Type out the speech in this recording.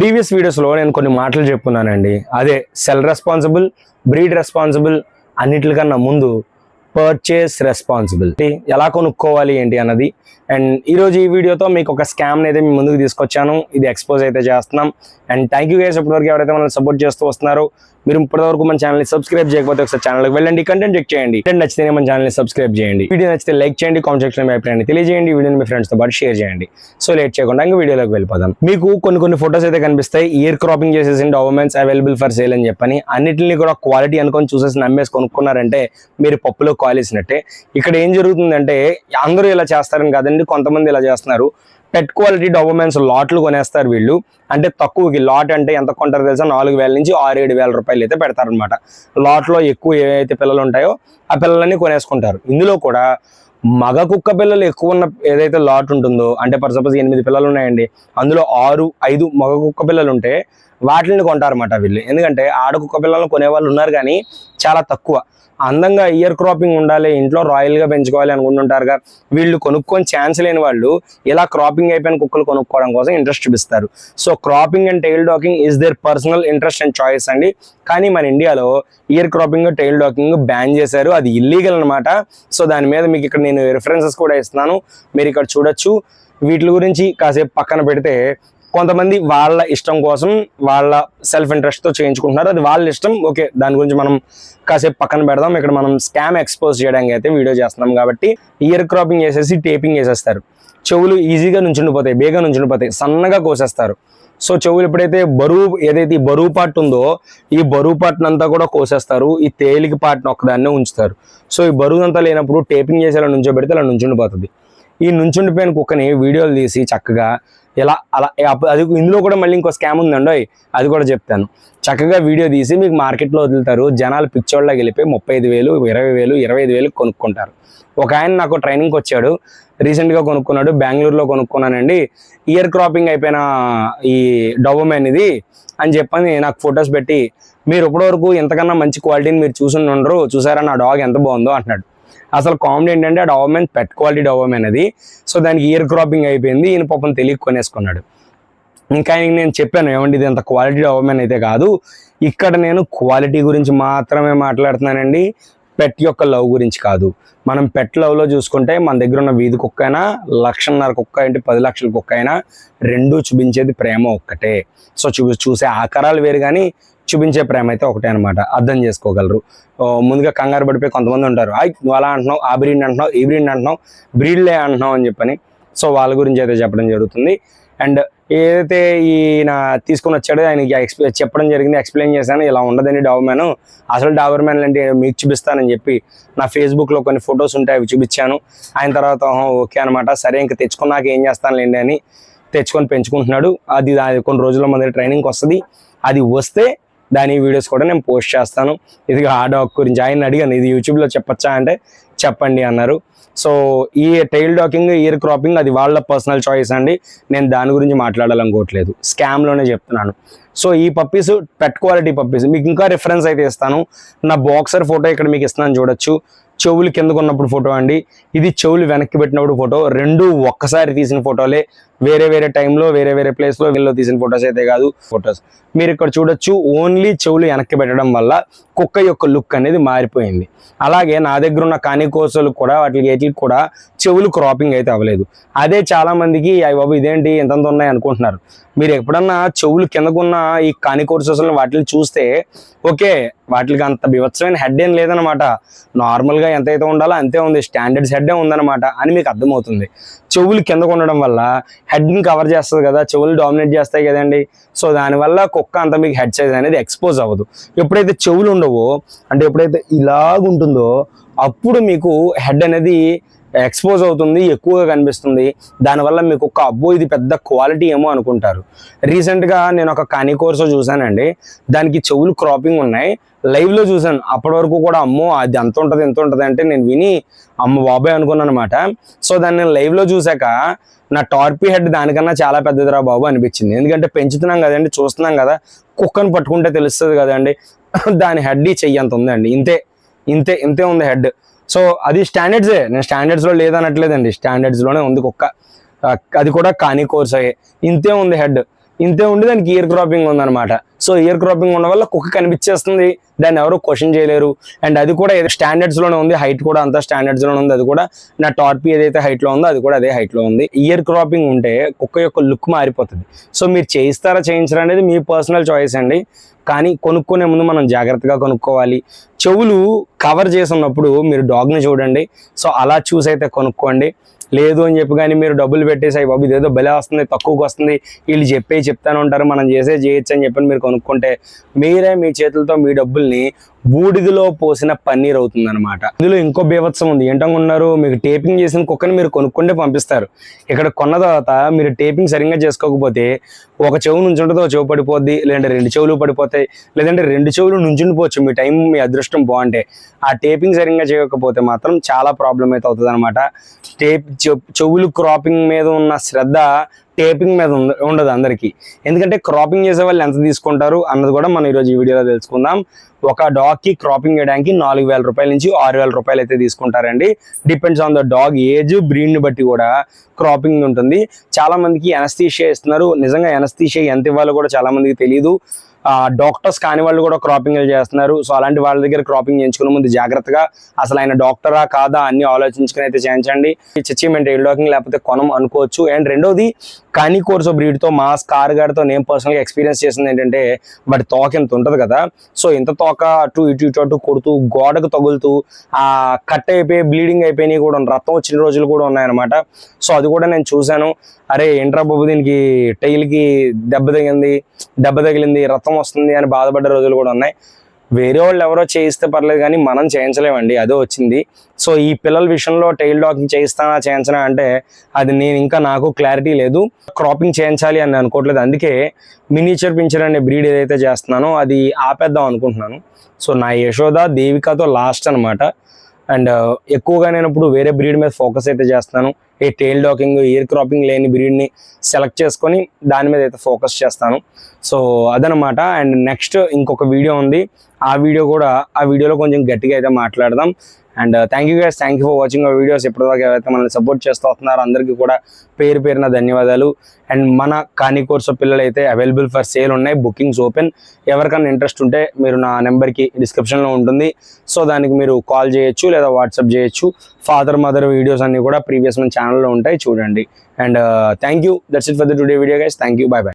Previous వీడియోస్లో నేను కొన్ని మాటలు చెప్పుకున్నానండి. అదే సెల్ రెస్పాన్సిబుల్, బ్రీడ్ రెస్పాన్సిబుల్, అన్నిటికన్నా ముందు పర్చేస్ రెస్పాన్సిబిలిటీ ఎలా కొనుక్కోవాలి ఏంటి అన్నది. అండ్ ఈరోజు ఈ వీడియోతో మీకు ఒక స్కామ్ని అయితే మీ ముందుకు తీసుకొచ్చాను. ఇది ఎక్స్పోజ్ అయితే చేస్తున్నాం. అండ్ థ్యాంక్ యూ గైస్ ఇప్పటివరకు ఎవరైతే మనల్ని సపోర్ట్ చేస్తూ వస్తున్నారో. మీరు ఇప్పటివరకు మన ఛానల్ని సబ్స్క్రైబ్ చేయకపోతే ఒకసారి ఛానల్కి వెళ్ళండి, కంటెంట్ చెక్ చేయండి. కంటెంట్ నచ్చితే మన ఛానల్ని సబ్స్క్రైబ్ చేయండి. వీడియో నచ్చితే లైక్ చేయండి, కామెంట్ సెక్షన్లో మీ అభిప్రాయాన్ని తెలియజేయండి. వీడియోని మీ ఫ్రెండ్స్తో పాటు షేర్ చేయండి. సో లేట్ చేయకుండా ఇంకా వీడియోలోకి వెళ్ళిపోదాం. మీకు కొన్ని ఫొటోస్ అయితే కనిపిస్తాయి, ఇయర్ క్రాపింగ్ చేసేసి డాక్యుమెంట్స్ అవైలబుల్ ఫర్ సేల్ అని చెప్పని. అన్నిటిని కూడా క్వాలిటీ అనుకొని చూసేసి నమ్మేసి కొనుక్కున్నారంటే మీరు పప్పులో కాలేసినట్టే. ఇక్కడ ఏం జరుగుతుందంటే అందరూ ఇలా చేస్తారని కాదండి, కొంతమంది ఇలా చేస్తున్నారు. పెట్ క్వాలిటీ డాక్యుమెంట్స్ లాట్లు కొనేస్తారు వీళ్ళు. అంటే తక్కువకి లాట్ అంటే ఎంత కొంటారు తెలుసా, 4,000 నుంచి 6,000-7,000 రూపాయలు అయితే పెడతారనమాట. లాట్లో ఎక్కువ ఏవైతే పిల్లలు ఉంటాయో ఆ పిల్లలన్నీ కొనేసుకుంటారు. ఇందులో కూడా మగ కుక్క పిల్లలు ఎక్కువ ఉన్న ఏదైతే లాట్ ఉంటుందో, అంటే ఫర్ సపోజ్ 8 పిల్లలు ఉన్నాయండి, అందులో 5 మగ కుక్క పిల్లలు ఉంటే వాటిని కొంటారన్నమాట వీళ్ళు. ఎందుకంటే ఆడ కుక్క పిల్లలను కొనేవాళ్ళు ఉన్నారు కానీ చాలా తక్కువ. అందంగా ఇయర్ క్రాపింగ్ ఉండాలి, ఇంట్లో రాయల్గా పెంచుకోవాలి అనుకుంటుంటారుగా. వీళ్ళు కొనుక్కొని ఛాన్స్ లేని వాళ్ళు ఇలా క్రాపింగ్ అయిపోయిన కుక్కలు కొనుక్కోవడం కోసం ఇంట్రెస్ట్ చూపిస్తారు. So cropping and tail docking is their personal interest and choice అండి. కానీ మన ఇండియాలో ear cropping, tail docking ban చేశారు. అది ఇల్లీగల్ అనమాట. సో దాని మీద మీకు ఇక్కడ నేను రిఫరెన్సెస్ కూడా ఇస్తున్నాను, మీరు ఇక్కడ చూడొచ్చు. వీటి గురించి కాసేపు పక్కన పెడితే కొంతమంది వాళ్ళ ఇష్టం కోసం వాళ్ళ సెల్ఫ్ ఇంట్రెస్ట్తో చేయించుకుంటున్నారు, అది వాళ్ళ ఇష్టం. ఓకే, దాని గురించి మనం కాసేపు పక్కన పెడదాం. ఇక్కడ మనం స్కామ్ ఎక్స్పోజ్ చేయడానికి అయితే వీడియో చేస్తున్నాం కాబట్టి. ఇయర్ క్రాపింగ్ చేసేసి టేపింగ్ చేసేస్తారు. చెవులు ఈజీగా నుంచుండిపోతాయి, బేగా నుంచుండిపోతాయి, సన్నగా కోసేస్తారు. సో చెవులు ఎప్పుడైతే ఏదైతే ఈ బరువు పార్ట్ ఉందో ఈ బరువు పార్ట్ని అంతా కూడా కోసేస్తారు. ఈ తేలిక పార్ట్ని ఒక్కదాన్నే ఉంచుతారు. సో ఈ బరువు అంతా లేనప్పుడు టేపింగ్ చేసేలా నుంచోబెడితే అలా నుంచుండిపోతుంది. ఈ నుంచుండిపోయిన కుక్కని వీడియోలు తీసి చక్కగా ఇలా అలా అది ఇందులో కూడా మళ్ళీ ఇంకో స్కామ్ ఉందండి, అది కూడా చెప్తాను. చక్కగా వీడియో తీసి మీకు మార్కెట్లో వదులుతారు. జనాలు పిచ్చోళ్ళకి వెళ్ళిపోయి 35,000, 20,000, 25,000 కొనుక్కుంటారు. ఒక ఆయన నాకు ట్రైనింగ్కి వచ్చాడు, రీసెంట్గా కొనుక్కున్నాడు, బెంగళూరులో కొనుక్కున్నానండి. ఇయర్ క్రాపింగ్ అయిపోయిన ఈ డాబర్మెన్ ఇది అని చెప్పని నాకు ఫొటోస్ పెట్టి, మీరు ఇప్పటివరకు ఎంతకన్నా మంచి క్వాలిటీని మీరు చూసుండరు, చూసారా నా డాగ్ ఎంత బాగుందో అంటున్నాడు. అసలు కామెడీ ఏంటంటే ఆ డాబర్మెన్ పెట్ క్వాలిటీ డాబర్మెన్ అది. సో దానికి ఇయర్ క్రాపింగ్ అయిపోయింది, ఈయన పాపం తెలియక కొనేసుకున్నాడు. ఇంకా ఆయనకి నేను చెప్పాను, ఏమండి ఇది అంత క్వాలిటీ డాబర్మెన్ అయితే కాదు, ఇక్కడ నేను క్వాలిటీ గురించి మాత్రమే మాట్లాడుతున్నానండి, పెట్ యొక్క లవ్ గురించి కాదు. మనం పెట్ లవ్లో చూసుకుంటే మన దగ్గర ఉన్న వీధి కుక్క అయినా, 1,50,000 కుక్క ఏంటి 10 లక్షల కుక్క అయినా రెండూ చూపించేది ప్రేమ ఒక్కటే. సో చూసే ఆకారాలు వేరు కానీ చూపించే ప్రేమ అయితే ఒకటే అనమాట. అర్థం చేసుకోగలరు. ముందుగా కంగారు పడిపోయి కొంతమంది ఉంటారు, నువ్వు అలా అంటున్నావు, ఆ బ్రీడ్ అంటున్నావు, ఈ బ్రీడ్ అంటున్నావు, బ్రీడ్లే అంటున్నావు అని చెప్పని. సో వాళ్ళ గురించి అయితే చెప్పడం జరుగుతుంది. అండ్ ఏదైతే ఈయన తీసుకుని వచ్చాడో ఆయనకి చెప్పడం జరిగింది, ఎక్స్ప్లెయిన్ చేశాను, ఇలా ఉండదండి డాబర్మెన్, అసలు డాబర్మెన్ అంటే మీకు చూపిస్తానని చెప్పి నా ఫేస్బుక్లో కొన్ని ఫొటోస్ ఉంటాయి, అవి చూపించాను. ఆయన తర్వాత ఓకే అనమాట, సరే ఇంకా తెచ్చుకున్నాక ఏం చేస్తానులేండి అని తెచ్చుకొని పెంచుకుంటున్నాడు. అది కొన్ని రోజుల్లో మన దగ్గర ట్రైనింగ్కి వస్తుంది. అది వస్తే దాని వీడియోస్ కూడా నేను పోస్ట్ చేస్తాను. ఇది ఆ డాగ్ గురించి ఆయన అడిగాను, ఇది యూట్యూబ్లో చెప్పచ్చా అంటే చెప్పండి అన్నారు. సో ఈ టైల్ డాకింగ్, ఇయర్ క్రాపింగ్ అది వాళ్ళ పర్సనల్ చాయిస్ అండి, నేను దాని గురించి మాట్లాడాలనుకోవట్లేదు, స్కామ్లోనే చెప్తున్నాను. సో ఈ పప్పీస్ పెట్ క్వాలిటీ పప్పీస్. మీకు ఇంకా రిఫరెన్స్ అయితే ఇస్తాను, నా బాక్సర్ ఫోటో ఇక్కడ మీకు ఇస్తున్నాను చూడొచ్చు. చెవులు కిందకు ఉన్నప్పుడు ఫోటో అండి, ఇది చెవులు వెనక్కి పెట్టినప్పుడు ఫోటో. రెండు ఒక్కసారి తీసిన ఫోటోలే, వేరే టైంలో వేరే ప్లేస్లో వీళ్ళు తీసిన ఫొటోస్ అయితే కాదు. ఫొటోస్ మీరు ఇక్కడ చూడొచ్చు. ఓన్లీ చెవులు వెనక్కి పెట్టడం వల్ల కుక్క యొక్క లుక్ అనేది మారిపోయింది. అలాగే నా దగ్గర ఉన్న కానికోసలు కూడా వాటికి కూడా చెవులు క్రాపింగ్ అయితే అవ్వలేదు. అదే చాలా మందికి అయ్యి బాబు ఇదేంటి ఎంతంత ఉన్నాయి అనుకుంటున్నారు. మీరు ఎప్పుడన్నా చెవులు కిందకున్న ఈ కానికోర్సెస్లను వాటిని చూస్తే ఓకే, వాటికి అంత బిభత్సమైన హెడ్ ఏం లేదనమాట, నార్మల్గా ఎంతైతే ఉండాలో అంతే ఉంది, స్టాండర్డ్స్ హెడ్డే ఉందన్నమాట అని మీకు అర్థమవుతుంది. చెవులు కిందకు ఉండడం వల్ల హెడ్ని కవర్ చేస్తుంది కదా, చెవులు డామినేట్ చేస్తాయి కదండి. సో దానివల్ల కుక్క అంత మీకు హెడ్ సైజ్ అనేది ఎక్స్పోజ్ అవ్వదు. ఎప్పుడైతే చెవులు ఉండవో, అంటే ఎప్పుడైతే ఇలాగుంటుందో అప్పుడు మీకు హెడ్ అనేది ఎక్స్పోజ్ అవుతుంది, ఎక్కువగా కనిపిస్తుంది. దానివల్ల మీకు ఒక అబ్బో ఇది పెద్ద క్వాలిటీ ఏమో అనుకుంటారు. రీసెంట్గా నేను ఒక కాని కోర్సు చూసానండి, దానికి చెవులు క్రాపింగ్ ఉన్నాయి, లైవ్లో చూసాను. అప్పటి వరకు కూడా అమ్మో అది ఎంత ఉంటుంది అంటే నేను విని అమ్మ బాబాయ్ అనుకున్నాను అనమాట. సో దాన్ని నేను లైవ్లో చూసాక నా టార్పీ హెడ్ దానికన్నా చాలా పెద్దదిరా బాబు అనిపించింది. ఎందుకంటే పెంచుతున్నాం కదండి, చూస్తున్నాం కదా, కుక్కను పట్టుకుంటే తెలుస్తుంది కదండి, దాని హెడ్ చెయ్యి అంత ఉందండి, ఇంతే ఉంది హెడ్. సో అది స్టాండర్డ్సే, నేను స్టాండర్డ్స్లో లేదనట్లేదండి, స్టాండర్డ్స్లోనే ఉంది కుక్క. అది కూడా కాని కోర్స్ అయ్యే, ఇంతే ఉంది హెడ్. ఇంతే ఉండి దానికి ఇయర్ క్రాపింగ్ ఉందన్నమాట. సో ఇయర్ క్రాపింగ్ ఉండడం వల్ల కుక్క కనిపించేస్తుంది, దాన్ని ఎవరు క్వశ్చన్ చేయలేరు. అండ్ అది కూడా స్టాండర్డ్స్ లోనే ఉంది, హైట్ కూడా అంతా స్టాండర్డ్స్ లోనే ఉంది. అది కూడా నా టార్పీ ఏదైతే హైట్ లో ఉందో అది కూడా అదే హైట్ లో ఉంది. ఇయర్ క్రాపింగ్ ఉంటే కుక్క యొక్క లుక్ మారిపోతుంది. సో మీరు చేయిస్తారా చేయించరా అనేది మీ పర్సనల్ చాయిస్ అండి. కానీ కొనుక్కునే ముందు మనం జాగ్రత్తగా కొనుక్కోవాలి. చెవులు కవర్ చేసి ఉన్నప్పుడు మీరు డాగ్ని చూడండి. సో అలా చూసి అయితే కొనుక్కోండి. లేదు అని చెప్పి కానీ మీరు డబ్బులు పెట్టేసాయి బాబు ఇదేదో బలే వస్తుంది, తక్కువకి వస్తుంది, వీళ్ళు చెప్తాను ఉంటారు, మనం చేయొచ్చు అని చెప్పి మీరు కొనుక్కుంటే మీరే మీ చేతులతో మీ డబ్బుల్ని బూడిదలో పోసిన పన్నీర్ అవుతుంది అనమాట. ఇందులో ఇంకో బీభత్సం ఉంది. ఏంటనుకున్నారు, మీకు టేపింగ్ చేసిన కుక్కని మీరు కొనుక్కుంటే పంపిస్తారు. ఇక్కడ కొన్న తర్వాత మీరు టేపింగ్ సరిగ్గా చేసుకోకపోతే ఒక చెవు నుంచి ఉంటుంది, ఒక చెవు పడిపోద్ది, లేదంటే 2 చెవులు పడిపోతాయి, లేదంటే 2 చెవులు నుంచుండిపోవచ్చు మీ టైం, మీ అదృష్టం బాగుంటే. ఆ టేపింగ్ సరిగ్గా చేయకపోతే మాత్రం చాలా ప్రాబ్లం అయితే అవుతుంది అనమాట. చెవులు క్రాపింగ్ మీద ఉన్న శ్రద్ధ టేపింగ్ మీద ఉండదు అందరికీ. ఎందుకంటే క్రాపింగ్ చేసే వాళ్ళు ఎంత తీసుకుంటారు అన్నది కూడా మనం ఈరోజు ఈ వీడియోలో తెలుసుకుందాం. ఒక డాగ్కి క్రాపింగ్ చేయడానికి 4,000 రూపాయల నుంచి 6,000 రూపాయలు అయితే తీసుకుంటారండి. Depends on the dog age, బ్రీడ్ని బట్టి కూడా క్రాపింగ్ ఉంటుంది. చాలా మందికి ఎనస్థీషియా ఇస్తున్నారు. నిజంగా ఎనస్థీషియా ఎంత ఇవ్వాలో కూడా చాలా మందికి తెలియదు. డాక్టర్స్ కాని వాళ్ళు కూడా క్రాపింగ్లు చేస్తున్నారు. సో అలాంటి వాళ్ళ దగ్గర క్రాపింగ్ చేయించుకునే ముందు జాగ్రత్తగా అసలు ఆయన డాక్టరా కాదా అన్ని ఆలోచించుకుని అయితే చేయించండి. చచ్చిమెంట్ టైల్ డాకింగ్ లేకపోతే కొనం అనుకోవచ్చు. అండ్ రెండోది కానీ కోర్సో బ్రీడ్తో మా స్కార్ గార్డ్తో నేను పర్సనల్గా ఎక్స్పీరియన్స్ చేసింది ఏంటంటే వాటి తోక ఇంత ఉంటుంది కదా. సో ఇంత తోక అటు ఇటు కొడుతూ గోడకు తగులుతూ కట్ అయిపోయి బ్లీడింగ్ అయిపోయినాయి కూడా, రక్తం వచ్చిన రోజులు కూడా ఉన్నాయన్నమాట. సో అది కూడా నేను చూశాను. అరే ఏంట్రా బాబు దీనికి టైల్కి దెబ్బ తగిలింది రక్తం వస్తుంది అని బాధపడ్డ రోజులు కూడా ఉన్నాయి. వేరే వాళ్ళు ఎవరో చేయిస్తే పర్లేదు కానీ మనం చేయించలేమండి, అదే వచ్చింది. సో ఈ పిల్లల విషయంలో టైల్ డాకింగ్ చేయించనా అంటే అది నాకు క్లారిటీ లేదు. క్రాపింగ్ చేయించాలి అని అనుకోవట్లేదు. అందుకే మినియేచర్ పించర్ అనే బ్రీడ్ ఏదైతే చేస్తున్నానో అది ఆపేద్దాం అనుకుంటున్నాను. సో నా యశోద దేవికతో లాస్ట్ అనమాట. అండ్ ఎక్కువగా నేను ఇప్పుడు వేరే బ్రీడ్ మీద ఫోకస్ అయితే చేస్తాను. ఈ టైల్ డాకింగ్, ఇయర్ క్రాపింగ్ లేని బ్రీడ్ని సెలెక్ట్ చేసుకొని దాని మీద అయితే ఫోకస్ చేస్తాను. సో అదనమాట. అండ్ నెక్స్ట్ ఇంకొక వీడియో ఉంది, ఆ వీడియోలో కొంచెం గట్టిగా అయితే మాట్లాడదాం. And thank you for watching our videos. ఇప్పటిదాకా ఎవరైతే మనల్ని సపోర్ట్ చేస్తూ వస్తున్నారో అందరికీ కూడా పేరున ధన్యవాదాలు. అండ్ మన కానీ కోర్సు పిల్లలు అయితే అవైలబుల్ ఫర్ సేల్ ఉన్నాయి, బుకింగ్స్ ఓపెన్. ఎవరికైనా ఇంట్రెస్ట్ ఉంటే మీరు నా నెంబర్కి డిస్క్రిప్షన్లో ఉంటుంది. సో దానికి మీరు కాల్ చేయొచ్చు లేదా వాట్సాప్ చేయొచ్చు. ఫాదర్ మదర్ వీడియోస్ అన్ని కూడా ప్రీవియస్ మన ఛానల్లో ఉంటాయి, చూడండి. And thank you. That's it for the today video guys. Thank you. By by.